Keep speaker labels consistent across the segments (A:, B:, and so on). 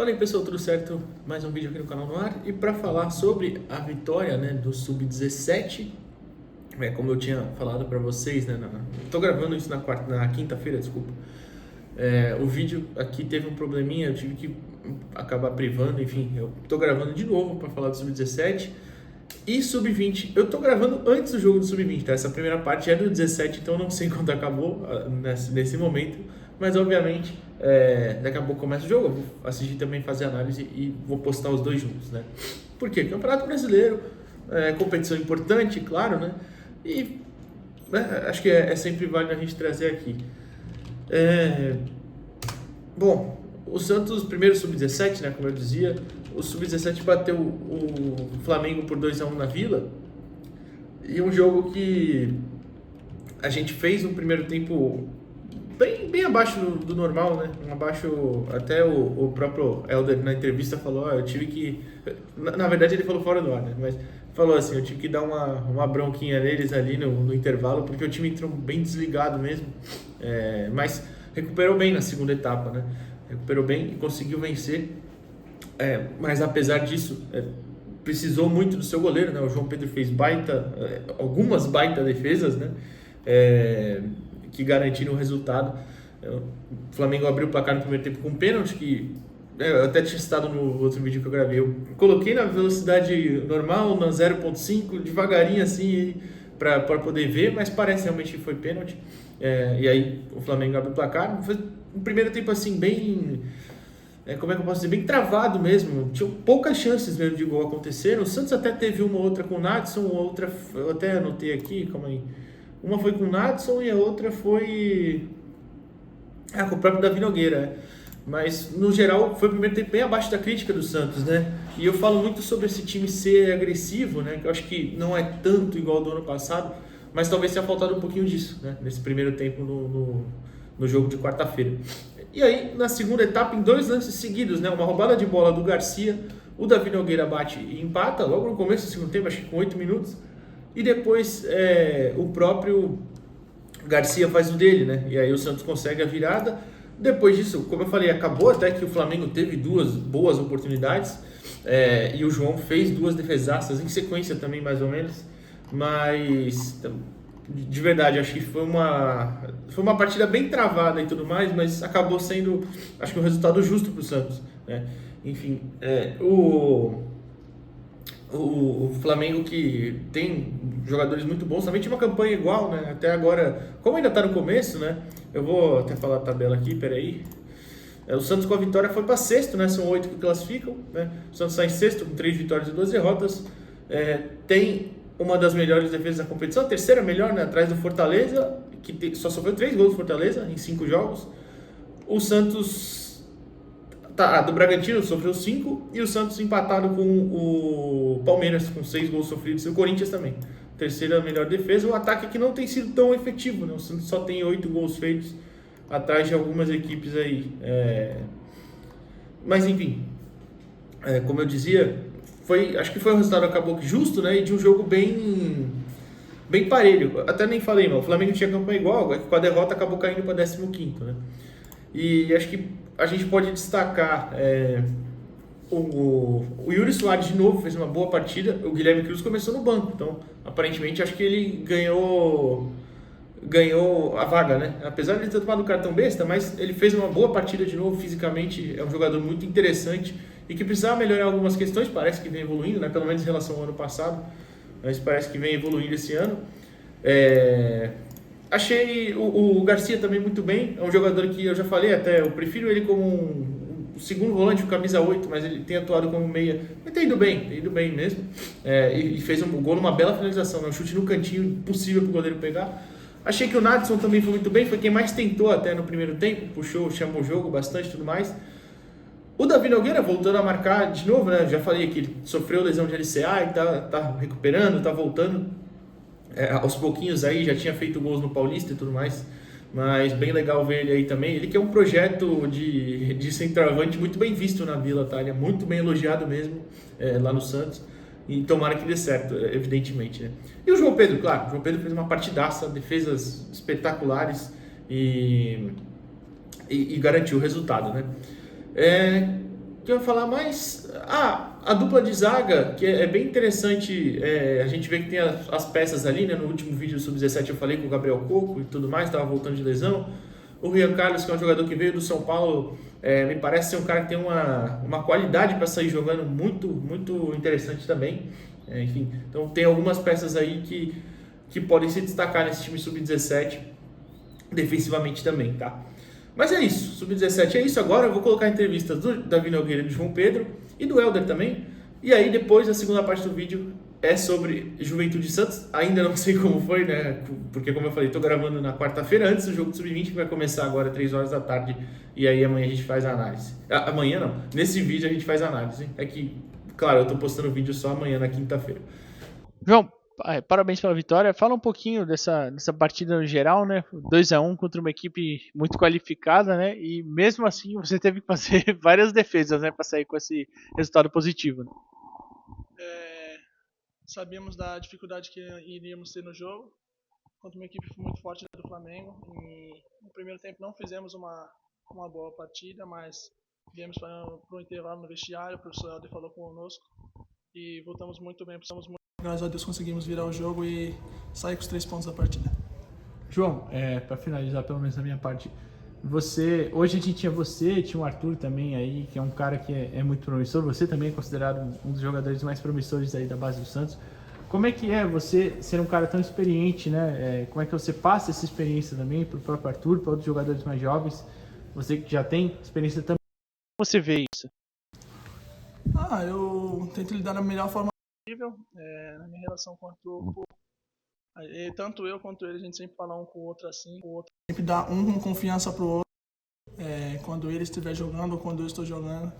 A: Fala aí pessoal, tudo certo? Mais um vídeo aqui no canal no ar e para falar sobre a vitória, né, do Sub-17, como eu tinha falado para vocês, né, tô gravando isso na quinta-feira, desculpa. O vídeo aqui teve um probleminha, eu tive que acabar privando, enfim, eu tô gravando de novo para falar do Sub-17 e Sub-20. Eu tô gravando antes do jogo do Sub-20, tá? Essa primeira parte é do 17, então eu não sei quando acabou nesse momento, mas obviamente daqui a pouco começa o jogo, eu vou assistir também, fazer análise e vou postar os dois juntos, né? Por quê? Campeonato Brasileiro, competição importante, claro, né? E acho que é sempre válido a gente trazer aqui. Bom, o Santos, primeiro Sub-17, né, como eu dizia, o Sub-17 bateu o Flamengo por 2-1 na Vila, e um jogo que a gente fez um primeiro tempo bem abaixo do normal, né? Abaixo, até o próprio Helder na entrevista falou, eu tive que... Na verdade ele falou fora do ar, né? Mas falou assim, eu tive que dar uma bronquinha neles ali no intervalo, porque o time entrou bem desligado mesmo, mas recuperou bem na segunda etapa, né? Recuperou bem e conseguiu vencer, mas apesar disso, precisou muito do seu goleiro, né? O João Pedro fez algumas baita defesas, né? Que garantiram o resultado. O Flamengo abriu o placar no primeiro tempo com um pênalti que eu até tinha citado no outro vídeo que eu gravei. Eu coloquei na velocidade normal, na 0.5, devagarinho assim, para poder ver, mas parece realmente que foi pênalti. E aí o Flamengo abriu o placar. Foi um primeiro tempo assim, bem... como é que eu posso dizer? Bem travado mesmo. Tinha poucas chances mesmo de gol acontecer. O Santos até teve uma outra com o Nadson, outra... Eu até anotei aqui, calma aí. Uma foi com o Nadson e a outra foi com o próprio Davi Nogueira. Mas, no geral, foi o primeiro tempo bem abaixo da crítica do Santos, né? E eu falo muito sobre esse time ser agressivo, né? Que eu acho que não é tanto igual ao do ano passado, mas talvez tenha faltado um pouquinho disso, né? Nesse primeiro tempo no jogo de quarta-feira. E aí, na segunda etapa, em 2 lances seguidos, né? Uma roubada de bola do Garcia, o Davi Nogueira bate e empata, logo no começo do segundo tempo, acho que com 8 minutos. E depois o próprio Garcia faz o dele, né? E aí o Santos consegue a virada. Depois disso, como eu falei, acabou até que o Flamengo teve 2 boas oportunidades. E o João fez 2 defesaças em sequência também, mais ou menos. Mas, de verdade, acho que foi uma partida bem travada e tudo mais, mas acabou sendo, acho que um resultado justo para o Santos, né? Enfim, o Flamengo, que tem jogadores muito bons, também tinha uma campanha igual, né? Até agora, como ainda está no começo, né? Eu vou até falar a tabela aqui, peraí. O Santos com a vitória foi para sexto, né? São 8 que classificam, né? O Santos está em sexto com 3 vitórias e 2 derrotas. Tem uma das melhores defesas da competição, a terceira melhor, né? Atrás do Fortaleza, que só sofreu 3 gols do Fortaleza em 5 jogos. O Santos... do Bragantino sofreu 5 e o Santos empatado com o Palmeiras com 6 gols sofridos e o Corinthians também. Terceira melhor defesa, um ataque que não tem sido tão efetivo, né? O Santos só tem 8 gols feitos atrás de algumas equipes aí. Mas enfim, como eu dizia, acho que foi um resultado acabou que justo, né? E de um jogo bem parelho. Até nem falei, mas o Flamengo tinha campanha igual, com a derrota acabou caindo para 15º, né? E acho que a gente pode destacar o Yuri Soares de novo, fez uma boa partida. O Guilherme Cruz começou no banco, então aparentemente acho que ele ganhou a vaga, né? Apesar de ele ter tomado o cartão besta, mas ele fez uma boa partida de novo. Fisicamente é um jogador muito interessante e que precisava melhorar algumas questões, parece que vem evoluindo, né? Pelo menos em relação ao ano passado, mas parece que vem evoluindo esse ano. Achei o Garcia também muito bem, é um jogador que eu já falei até, eu prefiro ele como um segundo volante, o camisa 8, mas ele tem atuado como meia, mas tem ido bem mesmo, e fez um gol numa bela finalização, né? Um chute no cantinho, impossível para o goleiro pegar. Achei que o Nadson também foi muito bem, foi quem mais tentou até no primeiro tempo, chamou o jogo bastante e tudo mais. O Davi Nogueira voltando a marcar de novo, né? Já falei que ele sofreu lesão de LCA e tá recuperando, tá voltando. Aos pouquinhos aí, já tinha feito gols no Paulista e tudo mais, mas bem legal ver ele aí também. Ele que é um projeto de centroavante muito bem visto na Vila, tá? Ele é muito bem elogiado mesmo lá no Santos, e tomara que dê certo, evidentemente, né? E o João Pedro, claro, o João Pedro fez uma partidaça, defesas espetaculares e garantiu o resultado, né? O que eu ia falar mais? A dupla de zaga, que é bem interessante, a gente vê que tem as peças ali, né? No último vídeo do Sub-17 eu falei com o Gabriel Coco e tudo mais, estava voltando de lesão. O Rian Carlos, que é um jogador que veio do São Paulo, me parece ser um cara que tem uma qualidade para sair jogando muito, muito interessante também. Enfim, então tem algumas peças aí que podem se destacar nesse time Sub-17 defensivamente também, tá? Mas é isso, Sub-17 é isso. Agora eu vou colocar entrevistas do Davi Nogueira e do João Pedro e do Helder também. E aí depois a segunda parte do vídeo é sobre Juventude e Santos. Ainda não sei como foi, né? Porque como eu falei, estou gravando na quarta-feira antes do jogo do Sub-20, que vai começar agora 3 horas da tarde. E aí amanhã a gente faz a análise. Amanhã não, nesse vídeo a gente faz a análise. É que, claro, eu estou postando o vídeo só amanhã na quinta-feira.
B: João, parabéns pela vitória. Fala um pouquinho dessa partida no geral, né? 2-1 contra uma equipe muito qualificada, né? E mesmo assim você teve que fazer várias defesas, né? Para sair com esse resultado positivo. Né?
C: Sabíamos da dificuldade que iríamos ter no jogo contra uma equipe muito forte do Flamengo. E no primeiro tempo não fizemos uma boa partida, mas viemos para o intervalo no vestiário. O professor Helder falou conosco e voltamos muito bem. Graças a Deus conseguimos virar o jogo e sair com os 3 pontos da partida.
B: João, para finalizar pelo menos a minha parte, hoje a gente tinha o Arthur também aí, que é um cara que é muito promissor. Você também é considerado um dos jogadores mais promissores aí da base do Santos. Como é que é você ser um cara tão experiente, né? Como é que você passa essa experiência também para o próprio Arthur, para outros jogadores mais jovens? Você que já tem experiência também. Como você vê isso?
C: Eu tento lidar da melhor forma possível, na minha relação com o Arthur. Tanto eu quanto ele, a gente sempre fala um com o outro assim, sempre dá um com confiança pro outro, quando ele estiver jogando ou quando eu estou jogando,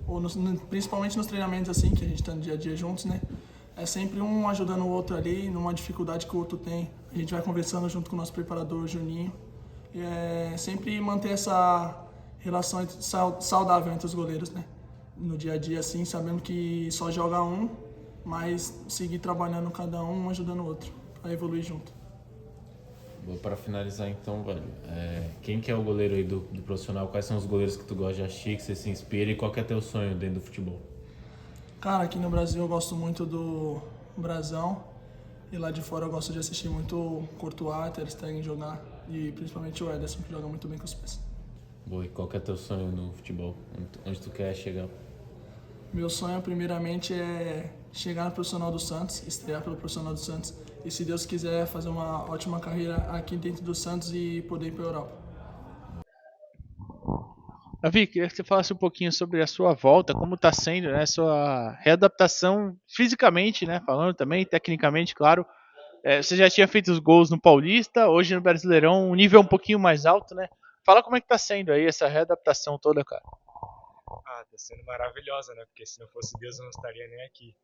C: ou principalmente nos treinamentos assim, que a gente está no dia a dia juntos, né? É sempre um ajudando o outro ali, numa dificuldade que o outro tem. A gente vai conversando junto com o nosso preparador, Juninho. E sempre manter essa relação saudável entre os goleiros, né? No dia a dia, assim, sabendo que só joga um, mas seguir trabalhando cada um ajudando o outro, para evoluir junto.
D: Para finalizar então, velho, quem que é o goleiro aí do profissional? Quais são os goleiros que tu gosta de assistir, que você se inspira, e qual que é teu sonho dentro do futebol?
C: Cara, aqui no Brasil eu gosto muito do Brasão, e lá de fora eu gosto de assistir muito o Courtois, Ter Stegen jogar, e principalmente o Ederson, que joga muito bem com os pés.
D: Boa, e qual que é teu sonho no futebol? Onde tu quer chegar?
C: Meu sonho, primeiramente, é chegar no profissional do Santos, estrear pelo profissional do Santos, e se Deus quiser, fazer uma ótima carreira aqui dentro do Santos e poder ir para a Europa.
B: Davi, queria que você falasse um pouquinho sobre a sua volta, como está sendo, né, a sua readaptação fisicamente, né, falando também, tecnicamente, claro. Você já tinha feito os gols no Paulista, hoje no Brasileirão, um nível um pouquinho mais alto, né? Fala como é que tá sendo aí essa readaptação toda, cara.
E: Tá sendo maravilhosa, né? Porque se não fosse Deus, eu não estaria nem aqui.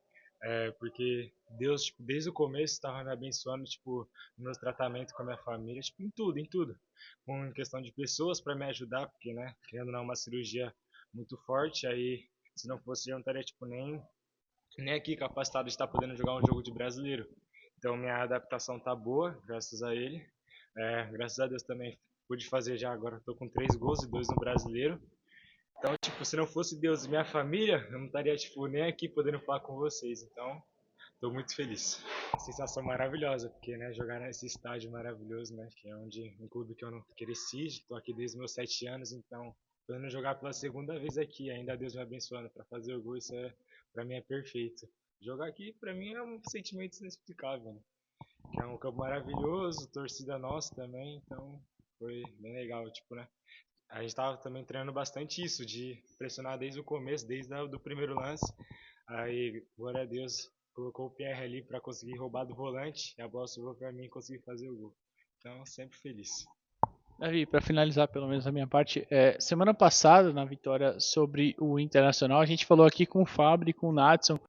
E: Porque Deus, tipo, desde o começo, estava me abençoando, tipo, no meu tratamento com a minha família, tipo, em tudo. Com questão de pessoas para me ajudar, porque, né, querendo ou não, uma cirurgia muito forte, aí, se não fosse, eu não estaria, tipo, nem aqui capacitado de estar podendo jogar um jogo de brasileiro. Então, minha adaptação tá boa, graças a ele. Graças a Deus também pude fazer já agora, estou com 3 gols e 2 no brasileiro. Então, tipo, se não fosse Deus e minha família, eu não estaria, tipo, nem aqui podendo falar com vocês. Então, estou muito feliz. Uma sensação maravilhosa, porque, né, jogar nesse estádio maravilhoso, né, que é um clube que eu não cresci, estou aqui desde meus 7 anos, então, podendo jogar pela segunda vez aqui, ainda Deus me abençoando para fazer o gol, isso para mim é perfeito. Jogar aqui, para mim, é um sentimento inexplicável, né? Que é um campo maravilhoso, torcida nossa também, então foi bem legal, tipo, né? A gente estava também treinando bastante isso, de pressionar desde o começo, desde o primeiro lance. Aí, glória a Deus, colocou o PR ali para conseguir roubar do volante, e a bola sobrou para mim e consegui fazer o gol. Então, sempre feliz.
B: Davi, para finalizar pelo menos a minha parte, semana passada, na vitória sobre o Internacional, a gente falou aqui com o Fábio e com o Natson.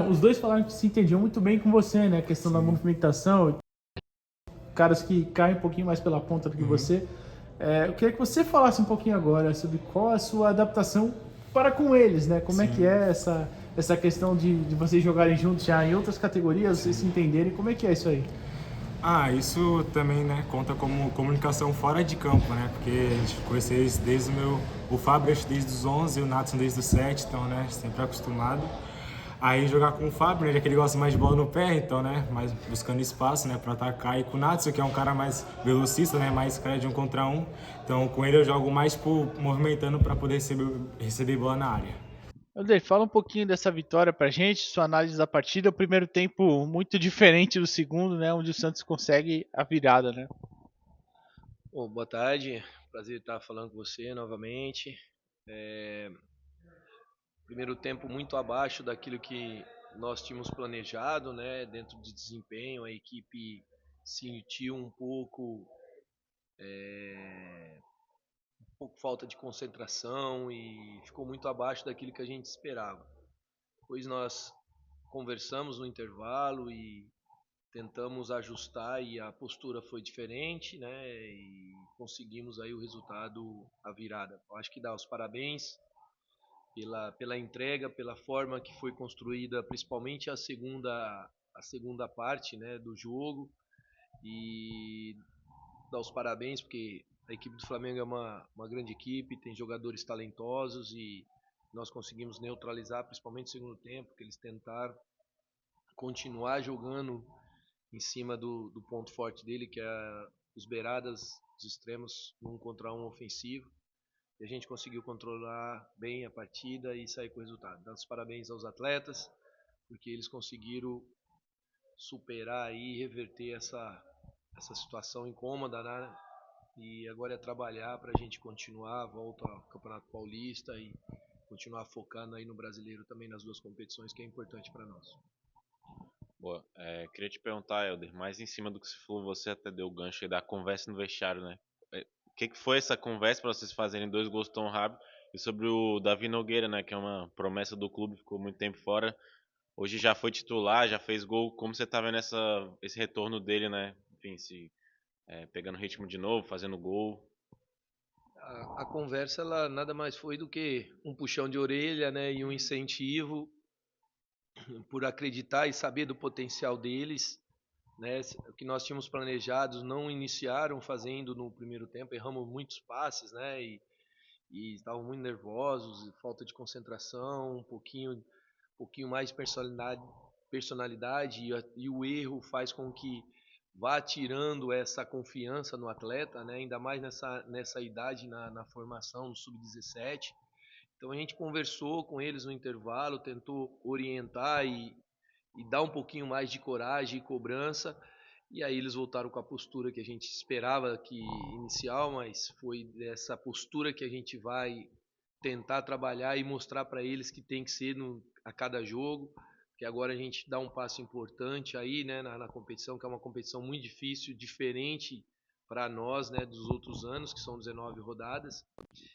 B: Os dois falaram que se entendiam muito bem com você, né? A questão da movimentação, caras que caem um pouquinho mais pela ponta do que você. Eu queria que você falasse um pouquinho agora sobre qual a sua adaptação para com eles, né? Como é que é essa questão de vocês jogarem juntos já em outras categorias, vocês se entenderem, como é que é isso aí?
F: Isso também, né, conta como comunicação fora de campo, né, porque a gente conhece eles desde o Fábio desde os 11, o Natson desde os 7, então, né, sempre acostumado. Aí jogar com o Fábio, né, já que ele gosta mais de bola no pé, então, né, mais buscando espaço, né, para atacar, e com o Natson, que é um cara mais velocista, né, mais cara de 1 contra 1, então com ele eu jogo mais movimentando para poder receber bola na área.
B: Helder, fala um pouquinho dessa vitória pra gente, sua análise da partida. O primeiro tempo muito diferente do segundo, né? Onde o Santos consegue a virada, né?
G: Bom, boa tarde, prazer estar falando com você novamente. Primeiro tempo muito abaixo daquilo que nós tínhamos planejado, né? Dentro de desempenho, a equipe sentiu um pouco falta de concentração e ficou muito abaixo daquilo que a gente esperava. Depois nós conversamos no intervalo e tentamos ajustar e a postura foi diferente, né? E conseguimos aí o resultado, a virada. Eu acho que dá os parabéns pela entrega, pela forma que foi construída, principalmente a segunda parte, né, do jogo, e dar os parabéns porque a equipe do Flamengo é uma grande equipe, tem jogadores talentosos e nós conseguimos neutralizar, principalmente no segundo tempo, que eles tentaram continuar jogando em cima do ponto forte dele, que é os beiradas, os extremos, 1 contra 1 ofensivo. E a gente conseguiu controlar bem a partida e sair com o resultado. Dando os parabéns aos atletas, porque eles conseguiram superar e reverter essa situação incômoda, né? E agora é trabalhar para a gente continuar, volta ao Campeonato Paulista e continuar focando aí no brasileiro também nas duas competições, que é importante para nós.
D: Boa, queria te perguntar, Helder, mais em cima do que você falou, você até deu o gancho aí da conversa no vestiário, né? O que foi essa conversa para vocês fazerem 2 gols tão rápido? E sobre o Davi Nogueira, né, que é uma promessa do clube, ficou muito tempo fora. Hoje já foi titular, já fez gol. Como você tá vendo esse retorno dele, né? Enfim, pegando ritmo de novo, fazendo gol.
G: A conversa ela nada mais foi do que um puxão de orelha, né, e um incentivo por acreditar e saber do potencial deles, né? O que nós tínhamos planejado não iniciaram fazendo no primeiro tempo, erramos muitos passes, né? E estavam muito nervosos, falta de concentração, um pouquinho mais personalidade e o erro faz com que vá tirando essa confiança no atleta, né? Ainda mais nessa idade na formação, no sub-17. Então a gente conversou com eles no intervalo, tentou orientar e dar um pouquinho mais de coragem e cobrança. E aí eles voltaram com a postura que a gente esperava que inicial, mas foi essa postura que a gente vai tentar trabalhar e mostrar para eles que tem que ser a cada jogo, que agora a gente dá um passo importante aí, né, na competição, que é uma competição muito difícil, diferente para nós, né, dos outros anos, que são 19 rodadas.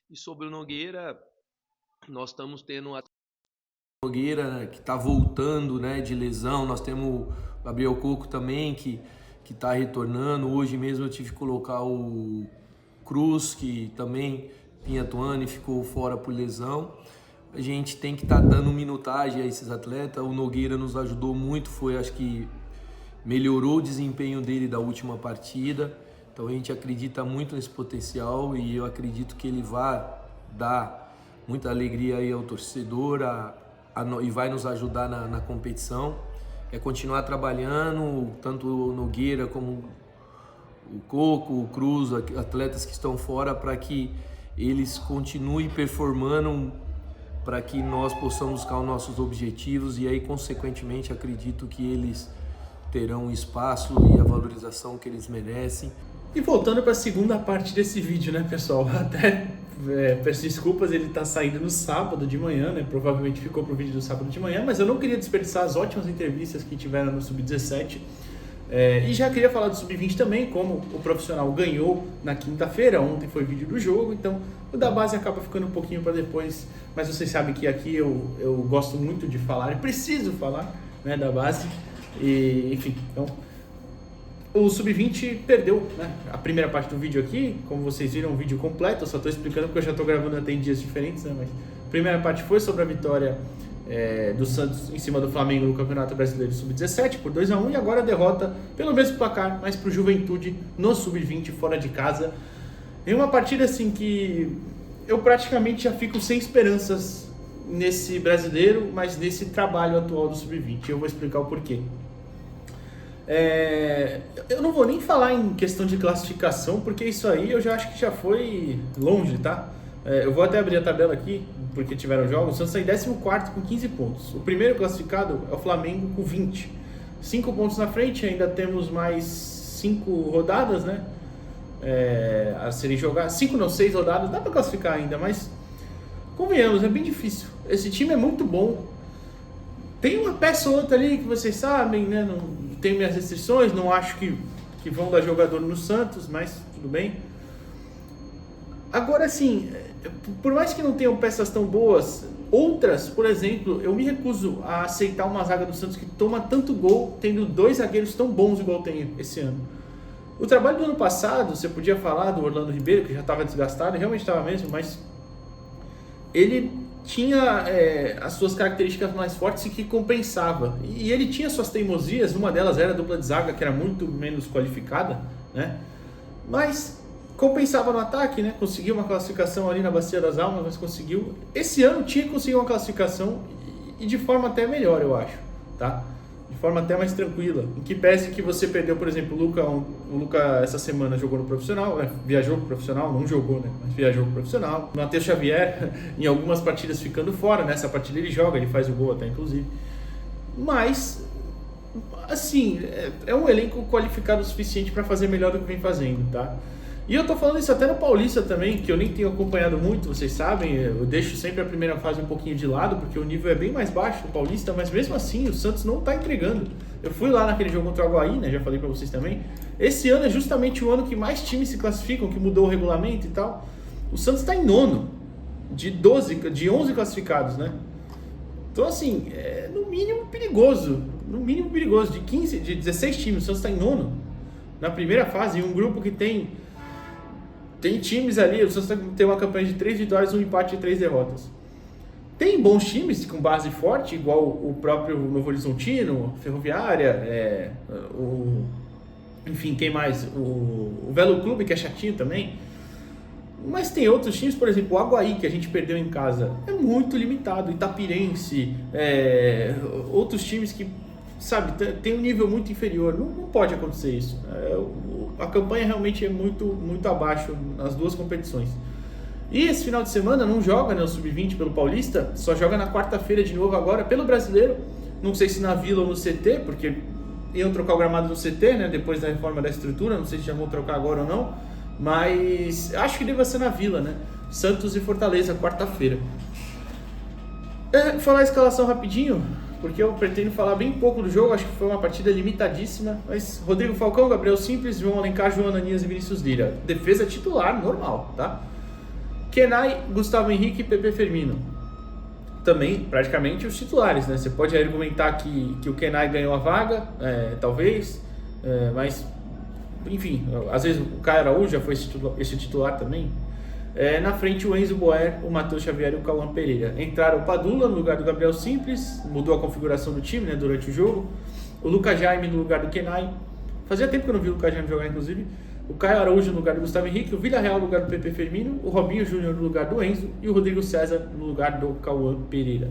G: E sobre o Nogueira, nós estamos tendo a Nogueira, né, que está voltando, né, de lesão. Nós temos o Gabriel Coco também, que está retornando. Hoje mesmo eu tive que colocar o Cruz, que também vinha atuando e ficou fora por lesão. A gente tem que estar dando minutagem a esses atletas. O Nogueira nos ajudou muito, acho que melhorou o desempenho dele da última partida. Então a gente acredita muito nesse potencial e eu acredito que ele vai dar muita alegria aí ao torcedor e vai nos ajudar na competição. É continuar trabalhando, tanto o Nogueira como o Coco, o Cruz, atletas que estão fora, para que eles continuem performando, para que nós possamos buscar os nossos objetivos e aí, consequentemente, acredito que eles terão o espaço e a valorização que eles merecem.
A: E voltando para a segunda parte desse vídeo, né, pessoal? Até peço desculpas, ele tá saindo no sábado de manhã, né? Provavelmente ficou pro vídeo do sábado de manhã, mas eu não queria desperdiçar as ótimas entrevistas que tiveram no Sub-17. E já queria falar do Sub-20 também, como o profissional ganhou na quinta-feira, ontem foi vídeo do jogo, então o da base acaba ficando um pouquinho para depois, mas vocês sabem que aqui eu gosto muito de falar, e preciso falar, né, da base, e enfim, então o Sub-20 perdeu, né, a primeira parte do vídeo aqui, como vocês viram, um vídeo completo, eu só estou explicando porque eu já estou gravando até em dias diferentes, né, mas a primeira parte foi sobre a vitória do Santos em cima do Flamengo no Campeonato Brasileiro Sub-17 por 2-1 e agora a derrota pelo mesmo placar, mas para o Juventude no Sub-20 fora de casa. Em uma partida assim que eu praticamente já fico sem esperanças nesse brasileiro, mas nesse trabalho atual do Sub-20. Eu vou explicar o porquê. Eu não vou nem falar em questão de classificação, porque isso aí eu já acho que já foi longe, tá? Eu vou até abrir a tabela aqui, porque tiveram jogos. O Santos está em 14º com 15 pontos. O primeiro classificado é o Flamengo com 20. 5 pontos na frente, ainda temos mais 5 rodadas, né? A serem jogadas. 5 não, 6 rodadas, dá para classificar ainda, mas convenhamos, é bem difícil. Esse time é muito bom. Tem uma peça ou outra ali que vocês sabem, né? Não tenho minhas restrições, não acho que vão dar jogador no Santos, mas tudo bem. Agora, assim, por mais que não tenham peças tão boas, outras, por exemplo, eu me recuso a aceitar uma zaga do Santos que toma tanto gol, tendo 2 zagueiros tão bons igual tem esse ano. O trabalho do ano passado, você podia falar do Orlando Ribeiro, que já estava desgastado, realmente estava mesmo, mas ele tinha as suas características mais fortes e que compensava. E ele tinha suas teimosias, uma delas era a dupla de zaga, que era muito menos qualificada, né? Mas compensava no ataque, né? Conseguiu uma classificação ali na Bacia das Almas, mas conseguiu. Esse ano tinha que conseguir uma classificação e de forma até melhor, eu acho, tá? De forma até mais tranquila. Em que pese que você perdeu, por exemplo, o Luca essa semana jogou no profissional, né? Viajou pro profissional, não jogou, né? Mas viajou pro profissional. O Matheus Xavier, em algumas partidas ficando fora, nessa partida ele joga, ele faz o gol até, inclusive. Mas, assim, é um elenco qualificado o suficiente para fazer melhor do que vem fazendo, tá? E eu tô falando isso até no Paulista também, que eu nem tenho acompanhado muito, vocês sabem, eu deixo sempre a primeira fase um pouquinho de lado, porque o nível é bem mais baixo no Paulista, mas mesmo assim o Santos não tá entregando. Eu fui lá naquele jogo contra o Aguaí, né, já falei pra vocês também. Esse ano é justamente o ano que mais times se classificam, que mudou o regulamento e tal. O Santos tá em 9º, de 11 classificados, né? Então assim, é no mínimo perigoso, de 16 times, o Santos tá em 9º. Na primeira fase, em um grupo que tem times ali, o Santos tem uma campanha de 3 vitórias, 1 empate e 3 derrotas. Tem bons times com base forte, igual o próprio Novo Horizontino, Ferroviária, enfim, quem mais? O Velo Clube, que é chatinho também. Mas tem outros times, por exemplo, o Aguaí, que a gente perdeu em casa, é muito limitado. Itapirense, outros times que, sabe, tem um nível muito inferior. Não pode acontecer isso. A campanha realmente é muito, muito abaixo nas duas competições. E esse final de semana não joga, né, o Sub-20 pelo Paulista, só joga na quarta-feira de novo agora pelo Brasileiro. Não sei se na Vila ou no CT, porque iam trocar o gramado no CT, né, depois da reforma da estrutura, não sei se já vão trocar agora ou não, mas acho que deve ser na Vila, né? Santos e Fortaleza, quarta-feira. Falar a escalação rapidinho, porque eu pretendo falar bem pouco do jogo, acho que foi uma partida limitadíssima, mas Rodrigo Falcão, Gabriel Simples, João Alencar, João Ananias e Vinícius Lira. Defesa titular, normal, tá? Kenai, Gustavo Henrique e Pepe Firmino. Também, praticamente, os titulares, né? Você pode argumentar que o Kenai ganhou a vaga, talvez, mas, enfim, às vezes o Caio Araújo já foi esse titular também. Na frente o Enzo Boer, o Matheus Xavier e o Cauã Pereira. Entraram o Padula no lugar do Gabriel Simples, mudou a configuração do time, né, durante o jogo. O Lucas Jaime no lugar do Kenai. Fazia tempo que eu não vi o Lucas Jaime jogar, inclusive. O Caio Araújo no lugar do Gustavo Henrique, o Villarreal no lugar do Pepe Firmino, o Robinho Júnior no lugar do Enzo e o Rodrigo César no lugar do Cauã Pereira.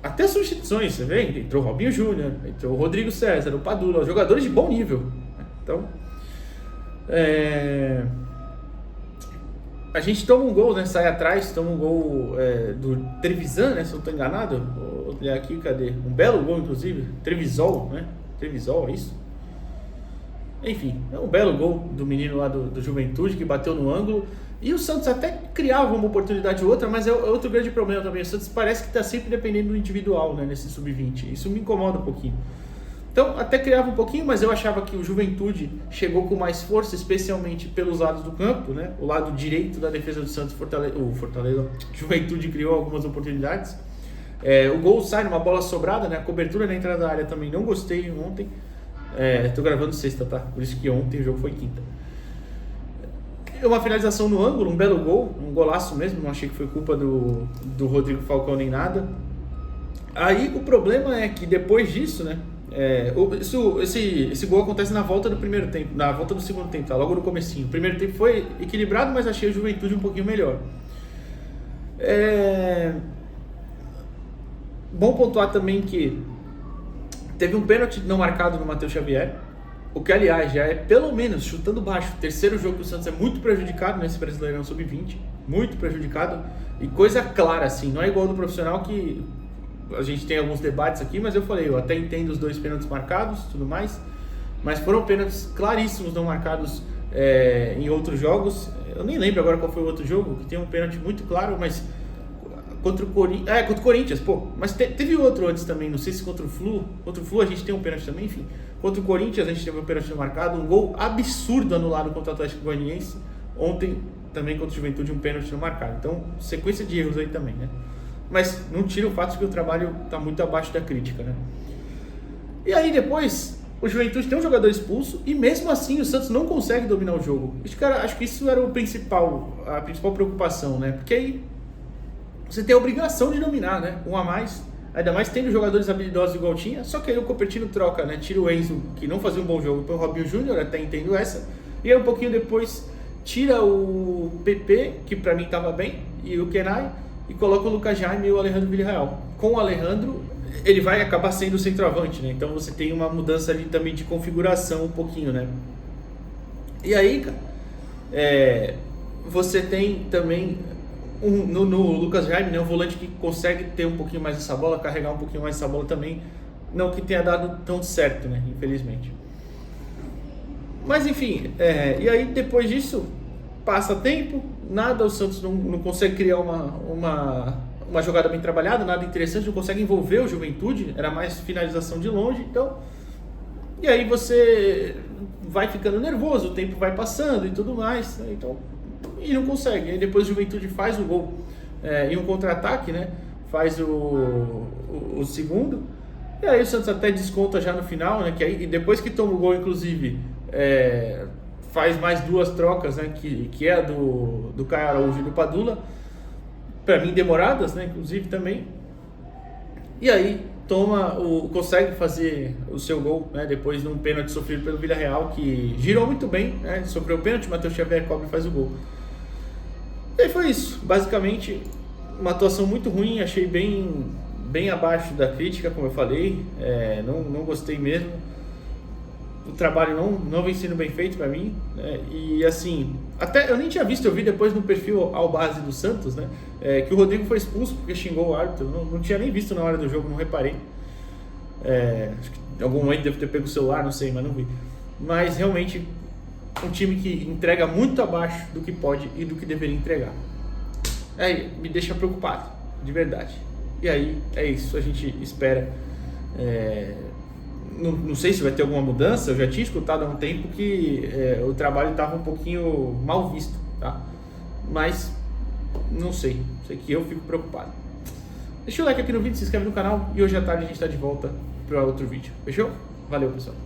A: Até substituições, você vê? Entrou o Robinho Júnior, entrou o Rodrigo César, o Padula, jogadores de bom nível. Então, a gente toma um gol, né? Sai atrás, toma um gol do Trevisan, né? Se eu não estou enganado. Vou olhar aqui, cadê? Um belo gol, inclusive. Trevisol, né? Trevisol, é isso? Enfim, é um belo gol do menino lá do Juventude, que bateu no ângulo. E o Santos até criava uma oportunidade ou outra, mas é outro grande problema também. O Santos parece que está sempre dependendo do individual, né? Nesse sub-20. Isso me incomoda um pouquinho. Então, até criava um pouquinho, mas eu achava que o Juventude chegou com mais força, especialmente pelos lados do campo, né? O lado direito da defesa do Santos, Juventude criou algumas oportunidades. O gol sai numa bola sobrada, né? A cobertura na entrada da área também não gostei ontem. Tô gravando sexta, tá? Por isso que ontem o jogo foi quinta. Uma finalização no ângulo, um belo gol, um golaço mesmo, não achei que foi culpa do Rodrigo Falcão nem nada. Aí o problema é que depois disso, né? Esse gol acontece na volta do primeiro tempo, na volta do segundo tempo, tá? Logo no comecinho. O primeiro tempo foi equilibrado, mas achei a Juventude um pouquinho melhor. Bom pontuar também que teve um pênalti não marcado no Matheus Xavier, o que aliás já é, pelo menos, chutando baixo, o terceiro jogo que o Santos é muito prejudicado nesse Brasileirão Sub-20, muito prejudicado, e coisa clara assim, não é igual do profissional que a gente tem alguns debates aqui, mas eu falei, eu até entendo os 2 pênaltis marcados, tudo mais, mas foram pênaltis claríssimos não marcados em outros jogos. Eu nem lembro agora qual foi o outro jogo, que tem um pênalti muito claro, mas contra o Corinthians, pô, mas teve outro antes também, não sei se contra o Flu a gente tem um pênalti também, enfim, contra o Corinthians a gente teve um pênalti não marcado, um gol absurdo anulado contra o Atlético Goianiense, ontem também contra o Juventude um pênalti não marcado, então sequência de erros aí também, né? Mas não tira o fato de que o trabalho está muito abaixo da crítica, né? E aí depois, o Juventude tem um jogador expulso e mesmo assim o Santos não consegue dominar o jogo. Acho que isso era a principal preocupação, né? Porque aí você tem a obrigação de dominar, né? Um a mais, ainda mais tendo jogadores habilidosos igual tinha, só que aí o Cupertino troca, né? Tira o Enzo, que não fazia um bom jogo, põe o Robinho Júnior, até entendo essa, e aí um pouquinho depois tira o PP, que pra mim tava bem, e o Kenai, e coloca o Lucas Jaime e o Alejandro Villarreal. Com o Alejandro, ele vai acabar sendo o centroavante, né? Então você tem uma mudança ali também de configuração um pouquinho, né? E aí, cara, você tem também no Lucas Jaime, né? Um volante que consegue ter um pouquinho mais dessa bola, carregar um pouquinho mais dessa bola também. Não que tenha dado tão certo, né? Infelizmente. Mas enfim, e aí depois disso, passa tempo, nada, o Santos não consegue criar uma jogada bem trabalhada, nada interessante, não consegue envolver o Juventude, era mais finalização de longe, então... E aí você vai ficando nervoso, o tempo vai passando e tudo mais, né? Então, e não consegue. Aí depois o Juventude faz o gol em um contra-ataque, né? Faz o segundo, e aí o Santos até desconta já no final, né? Que aí, depois que toma o gol, inclusive... faz mais 2 trocas, né, que é a do Caio Araújo e do Padula, para mim demoradas, né, inclusive também, e aí consegue fazer o seu gol, né, depois de um pênalti sofrido pelo Villarreal, que girou muito bem, né, sofreu o pênalti, o Matheus Xavier cobre e faz o gol. E aí foi isso, basicamente uma atuação muito ruim, achei bem abaixo da crítica, como eu falei, não gostei mesmo. O trabalho não vem sendo bem feito pra mim, né? E assim, até eu nem tinha visto, eu vi depois no perfil ao base do Santos, né? Que o Rodrigo foi expulso porque xingou o árbitro, não tinha nem visto na hora do jogo, não reparei. Acho que em algum momento devo ter pego o celular, não sei, mas não vi. Mas realmente, um time que entrega muito abaixo do que pode e do que deveria entregar. Aí me deixa preocupado, de verdade. E aí, é isso, a gente espera... Não sei se vai ter alguma mudança, eu já tinha escutado há um tempo que o trabalho estava um pouquinho mal visto, tá? Mas não sei que eu fico preocupado. Deixa o like aqui no vídeo, se inscreve no canal e hoje à tarde a gente está de volta para outro vídeo, fechou? Valeu, pessoal!